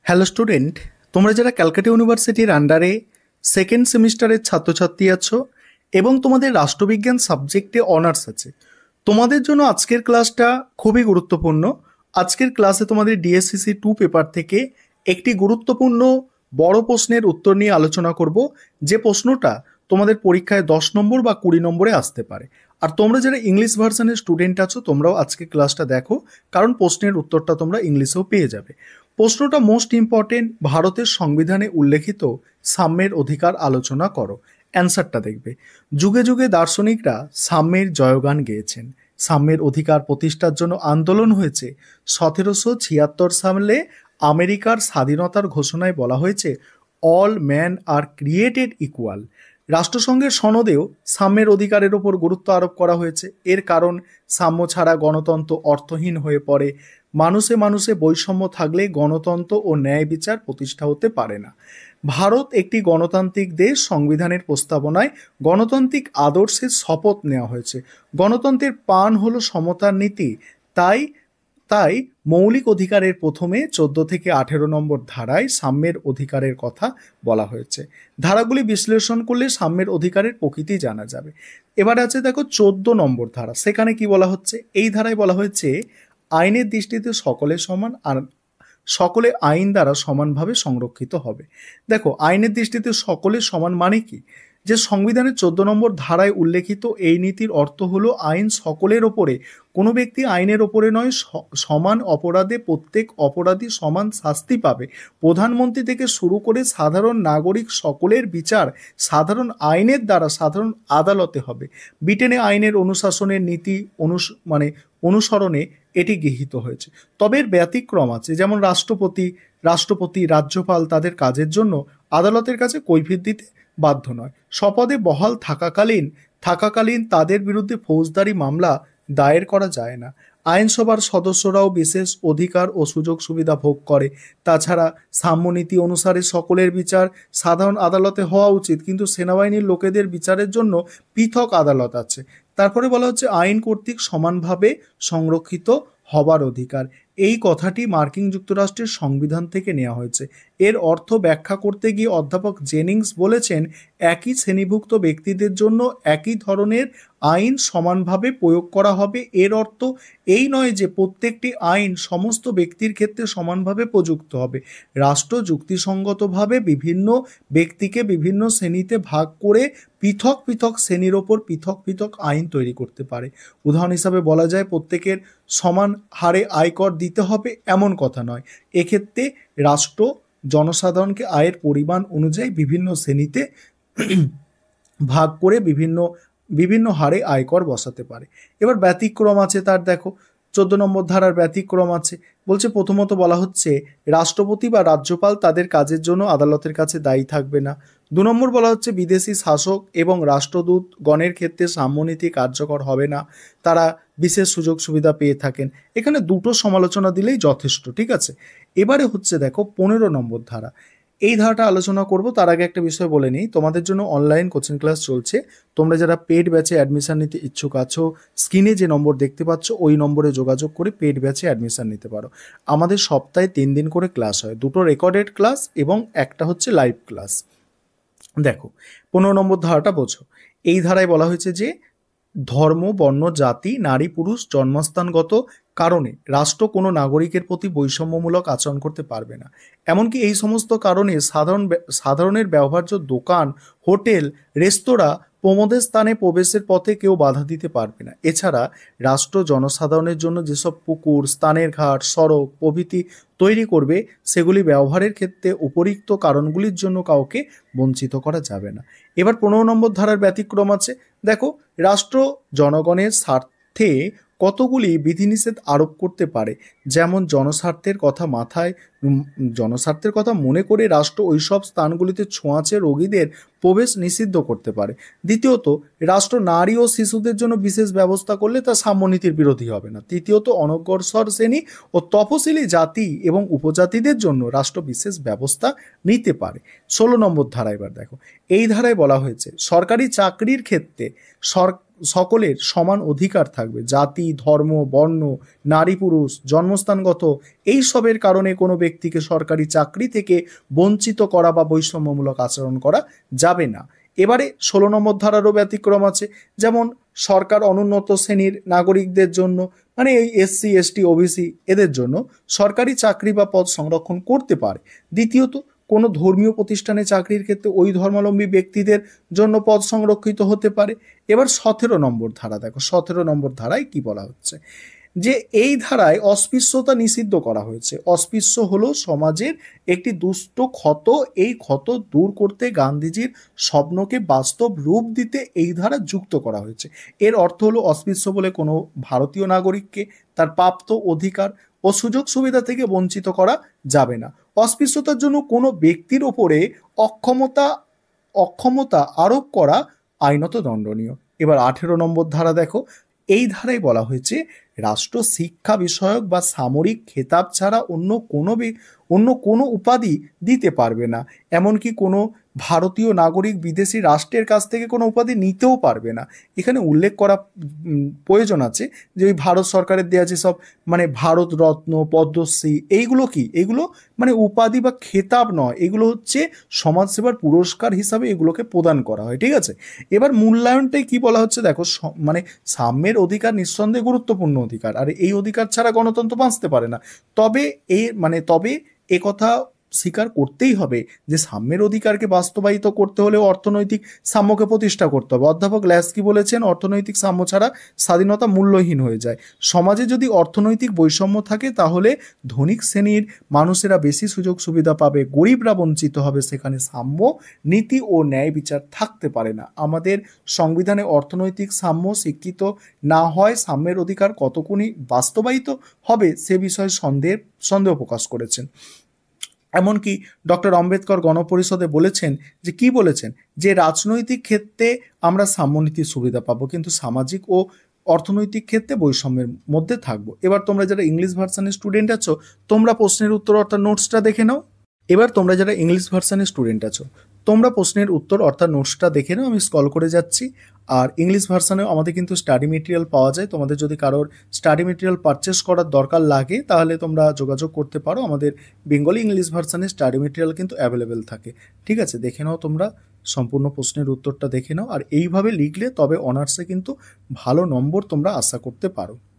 Hello student, তোমরা যারা ক্যালকাটা ইউনিভার্সিটির আন্ডারে সেকেন্ড সেমিস্টারের ছাত্রছাত্রী আছো এবং তোমাদের রাষ্ট্রবিজ্ঞান সাবজেক্টে অনার্স আছে, তোমাদের জন্য আজকের ক্লাসটা খুবই গুরুত্বপূর্ণ। আজকের ক্লাসে তোমাদের ডিএসসিসি 2 পেপার থেকে একটি গুরুত্বপূর্ণ বড় প্রশ্নের উত্তর নিয়ে আলোচনা করব, যে প্রশ্নটা তোমাদের পরীক্ষায় 10 নম্বর বা 20 নম্বরে আসতে পারে। আর তোমরা যারা ইংলিশ ভার্সনের স্টুডেন্ট আছো, তোমরাও আজকে ক্লাসটা দেখো, কারণ প্রশ্নের উত্তরটা তোমরা ইংলিশেও পেয়ে যাবে। প্রশ্নটা মোস্ট ইম্পর্টেন্ট, ভারতের সংবিধানে উল্লেখিত সাম্যের অধিকার আলোচনা করো। অ্যান্সারটা দেখবে, যুগে যুগে দার্শনিকরা সাম্যের জয়গান গেয়েছেন। সাম্যের অধিকার প্রতিষ্ঠার জন্য আন্দোলন হয়েছে। 1776 সালে আমেরিকার স্বাধীনতার ঘোষণায় বলা হয়েছে, all man are created equal. রাষ্ট্রসংঘের সনদেও সাম্যের অধিকারের ওপর গুরুত্ব আরোপ করা হয়েছে। এর কারণ, সাম্য ছাড়া গণতন্ত্র অর্থহীন হয়ে পড়ে। মানুষে মানুষে বৈষম্য থাকলে গণতন্ত্র ও ন্যায় বিচার প্রতিষ্ঠা হতে পারে না। ভারত একটি গণতান্ত্রিক দেশ। সংবিধানের প্রস্তাবনায় গণতান্ত্রিক আদর্শের শপথ নেওয়া হয়েছে। গণতন্ত্রের পান হলো সমতার নীতি। তাই তাই মৌলিক অধিকারের প্রথমে 14 থেকে 18 নম্বর ধারায় সাম্যের অধিকারের কথা বলা হয়েছে। ধারাগুলি বিশ্লেষণ করলে সাম্যের অধিকারের প্রকৃতি জানা যাবে। এবার আছে দেখো 14 নম্বর ধারা, সেখানে কি বলা হচ্ছে? এই ধারায় বলা হয়েছে, আইনের দৃষ্টিতে সকলে সমান, আর সকলে আইন দ্বারা সমানভাবে সংরক্ষিত হবে। দেখো, আইনের দৃষ্টিতে সকলে সমান মানে কি? যে সংবিধানের 14 নম্বর ধারায় উল্লেখিত এই নীতির অর্থ হলো, আইন সকলের ওপরে, কোনো ব্যক্তি আইনের ওপরে নয়। সমান অপরাধে প্রত্যেক অপরাধী সমান শাস্তি পাবে। প্রধানমন্ত্রী থেকে শুরু করে সাধারণ নাগরিক সকলের বিচার সাধারণ আইনের দ্বারা সাধারণ আদালতে হবে। ব্রিটেনে আইনের অনুশাসনের নীতি অনুসরণে এটি গৃহীত হয়েছে। তবে এর ব্যতিক্রম আছে, যেমন রাষ্ট্রপতি রাজ্যপাল তাদের কাজের জন্য আদালতের কাছে কৈফিয়ত দিতে বাধ্য নয়। স্বপদে বহাল থাকাকালীন তাদের বিরুদ্ধে ফৌজদারি মামলা দায়ের করা যায় না। আইনসভার সদস্যরাও বিশেষ অধিকার ও সুযোগ সুবিধা ভোগ করে। তাছাড়া সাম্যনীতি অনুসারে সকলের বিচার সাধারণ আদালতে হওয়া উচিত, কিন্তু সেনাবাহিনীর লোকেদের বিচারের জন্য পৃথক আদালত আছে। তারপরে বলা হচ্ছে, আইন কর্তৃক সমানভাবে সংরক্ষিত হবার অধিকার। এই কথাটি মার্কিন যুক্তরাষ্ট্রের সংবিধান থেকে নেওয়া হয়েছে। এর অর্থ ব্যাখ্যা করতে গিয়ে অধ্যাপক জেনিংস বলেছেন, একই শ্রেণীভুক্ত ব্যক্তিদের জন্য একই ধরনের আইন সমানভাবে প্রয়োগ করা হবে। এর অর্থ এই নয় যে প্রত্যেকটি আইন সমস্ত ব্যক্তির ক্ষেত্রে সমানভাবে প্রযুক্ত হবে। রাষ্ট্র যুক্তিসঙ্গতভাবে বিভিন্ন ব্যক্তিকে বিভিন্ন শ্রেণীতে ভাগ করে পৃথক পৃথক শ্রেণীর ওপর পৃথক পৃথক আইন তৈরি করতে পারে। উদাহরণ হিসাবে বলা যায়, প্রত্যেকের সমান হারে আয়কর দিতে হবে এমন কথা নয়। এক্ষেত্রে রাষ্ট্র জনসাধারণকে আয়ের পরিমাণ অনুযায়ী বিভিন্ন শ্রেণীতে ভাগ করে বিভিন্ন হারে আয়কর বসাতে পারে। এবার ব্যতিক্রম আছে তার, দেখো 14 নম্বর ধারার ব্যতিক্রম আছে। বলছে, প্রথমত বলা হচ্ছে, রাষ্ট্রপতি বা রাজ্যপাল তাদের কাজের জন্য আদালতের কাছে দায়ী থাকবে না। 2 নম্বর বলা হচ্ছে, বিদেশি শাসক এবং রাষ্ট্রদূত গণের ক্ষেত্রে সাম্যনীতি কার্যকর হবে না। তারা বিশেষ সুযোগ সুবিধা পেয়ে থাকেন। এখানে দুটো সমালোচনা দিলেই যথেষ্ট, ঠিক আছে। এবারে হচ্ছে দেখো 15 নম্বর ধারা। এই ধারাটা আলোচনা করব, তার আগে একটা বিষয় বলে নিই, তোমাদের জন্য অনলাইন কোচিং ক্লাস চলছে। তোমরা যারা পেড ব্যাচে অ্যাডমিশন নিতে ইচ্ছুক আছো, স্ক্রিনে যে নম্বর দেখতে পাচ্ছ ওই নম্বরে যোগাযোগ করে পেড ব্যাচে অ্যাডমিশন নিতে পারো। আমাদের সপ্তাহে 3 দিন করে ক্লাস হয়, দুটো রেকর্ডেড ক্লাস এবং একটা হচ্ছে লাইভ ক্লাস। দেখো 15 নম্বর ধারাটা বোঝো। এই ধারায় বলা হয়েছে যে, ধর্ম, বর্ণ, জাতি, নারী পুরুষ জন্মস্থানগত কারণে রাষ্ট্র কোনো নাগরিকের প্রতি বৈষম্যমূলক আচরণ করতে পারবে না। এমনকি এই সমস্ত কারণে সাধারণের ব্যবহার্য দোকান, হোটেল, রেস্তোরাঁ, প্রমোদের স্থানে প্রবেশের পথে কেউ বাধা দিতে পারবে না। এছাড়া রাষ্ট্র জনসাধারণের জন্য যেসব পুকুর, স্নানের ঘাট, সড়ক প্রভৃতি তৈরি করবে, সেগুলি ব্যবহারের ক্ষেত্রে উপরিক্ত কারণগুলির জন্য কাউকে বঞ্চিত করা যাবে না। এবার 15 নম্বর ধারার ব্যতিক্রম আছে। দেখো, রাষ্ট্র জনগণের স্বার্থে কতগুলি বিধিনিষেধ আরোপ করতে পারে, যেমন জনস্বার্থের কথা মনে করে রাষ্ট্র ওইসব স্থানগুলিতে ছোঁয়াচে রোগীদের প্রবেশ নিষিদ্ধ করতে পারে। দ্বিতীয়ত, রাষ্ট্র নারী ও শিশুদের জন্য বিশেষ ব্যবস্থা করলে তা সাম্যনীতির বিরোধী হবে না। তৃতীয়ত, অনগ্রসর শ্রেণী ও তপশিলি জাতি এবং উপজাতিদের জন্য রাষ্ট্র বিশেষ ব্যবস্থা নিতে পারে। 16 নম্বর ধারা এবার দেখো। এই ধারায় বলা হয়েছে, সরকারি চাকরির ক্ষেত্রে সকলের সমান অধিকার থাকবে। জাতি, ধর্ম, বর্ণ, নারী পুরুষ জন্মস্থানগত এইসবের কারণে কোনো ব্যক্তি ব্যক্তিকে সরকারি চাকরি থেকে বঞ্চিত করা বা বৈষম্যমূলক আচরণ করা যাবে না। এবারে 16 নম্বর ধারারও ব্যতিক্রম আছে, যেমন সরকার অনুন্নত শ্রেণীর নাগরিকদের জন্য, মানে এই এসসি এসটি ওবিসি এদের জন্য সরকারি চাকরি বা পদ সংরক্ষণ করতে পারে। দ্বিতীয়ত, কোনো ধর্মীয় প্রতিষ্ঠানে চাকরির ক্ষেত্রে ওই ধর্মাবলম্বী ব্যক্তিদের জন্য পদ সংরক্ষিত হতে পারে। এবার 17 নম্বর ধারা দেখো, 17 নম্বর ধারায় কি বলা হচ্ছে, যে এই ধারায় অস্পৃশ্যতা নিষিদ্ধ করা হয়েছে। অস্পৃশ্য হলো সমাজের একটি দুষ্ট ক্ষত, এই ক্ষত দূর করতে গান্ধীজির স্বপ্নকে বাস্তব রূপ দিতে এই ধারা যুক্ত করা হয়েছে। এর অর্থ হলো অস্পৃশ্য বলে কোনো ভারতীয় নাগরিককে তার প্রাপ্ত অধিকার ও সুযোগ সুবিধা থেকে বঞ্চিত করা যাবে না। অস্পৃশ্যতার জন্য কোনো ব্যক্তির ওপরে অক্ষমতা আরোপ করা আইনত দণ্ডনীয়। এবার 18 নম্বর ধারা দেখো, এই ধারায় বলা হয়েছে রাষ্ট্র শিক্ষা বিষয়ক বা সামরিক খেতাব ছাড়া অন্য কোনো উপাধি দিতে পারবে না। এমনকি কোনো ভারতীয় নাগরিক বিদেশি রাষ্ট্রের কাছ থেকে কোনো উপাধি নিতেও পারবে না। এখানে উল্লেখ করা প্রয়োজন আছে যে ওই ভারত সরকারের দেওয়া যেসব মানে ভারত রত্ন, পদ্মশ্রী, এইগুলো কি, এগুলো মানে উপাধি বা খেতাব নয়, এগুলো হচ্ছে সমাজসেবার পুরস্কার হিসাবে এগুলোকে প্রদান করা হয়। ঠিক আছে, এবার মূল্যায়নটাই কি বলা হচ্ছে দেখো, মানে সাম্যের অধিকার নিঃসন্দেহে গুরুত্বপূর্ণ অধিকার, আর এই অধিকার ছাড়া গণতন্ত্র বাঁচতে পারে না। তবে একথা স্বীকার করতেই হবে যে সাম্যের অধিকারকে বাস্তবায়িত করতে হলে অর্থনৈতিক সাম্যকে প্রতিষ্ঠা করতে হবে। অধ্যাপক ল্যাস্কি বলেছেন, অর্থনৈতিক সাম্য ছাড়া স্বাধীনতা মূল্যহীন হয়ে যায়। সমাজে যদি অর্থনৈতিক বৈষম্য থাকে তাহলে ধনিক শ্রেণীর মানুষেরা বেশি সুযোগ সুবিধা পাবে, গরিবরা বঞ্চিত হবে। সেখানে সাম্য নীতি ও ন্যায় বিচার থাকতে পারে না। আমাদের সংবিধানে অর্থনৈতিক সাম্য স্বীকৃত না হয় সাম্যের অধিকার কতখানি বাস্তবায়িত হবে সে বিষয়ে সন্দেহ প্রকাশ করেছেন। এমনকি ডক্টর আম্বেদকর গণপরিষদে বলেছেন যে কি বলেছেন, যে রাজনৈতিক ক্ষেত্রে আমরা সাম্যনীতির সুবিধা পাবো, কিন্তু সামাজিক ও অর্থনৈতিক ক্ষেত্রে বৈষম্যের মধ্যে থাকবো। এবার তোমরা যারা ইংলিশ ভার্সনের স্টুডেন্ট আছো, তোমরা প্রশ্নের উত্তর অর্থাৎ নোটসটা দেখে নাও। এবার তোমরা যারা ইংলিশ ভার্সনের স্টুডেন্ট আছো, তোমরা প্রশ্নের উত্তর অর্থাৎ নোটসটা দেখে নাও। আমি স্ক্রল করে যাচ্ছি। আর ইংলিশ ভার্সনেও আমাদের কিন্তু স্টাডি মেটেরিয়াল পাওয়া যায়। তোমাদের যদি কারোর স্টাডি মেটেরিয়াল পারচেস করার দরকার লাগে তাহলে তোমরা যোগাযোগ করতে পারো। আমাদের বেঙ্গলি ইংলিশ ভার্সনের স্টাডি মেটেরিয়াল কিন্তু অ্যাভেলেবেল থাকে। ঠিক আছে, দেখে নাও, তোমরা সম্পূর্ণ প্রশ্নের উত্তরটা দেখে নাও। আর এইভাবে লিখলে তবে অনার্সে কিন্তু ভালো নম্বর তোমরা আশা করতে পারো।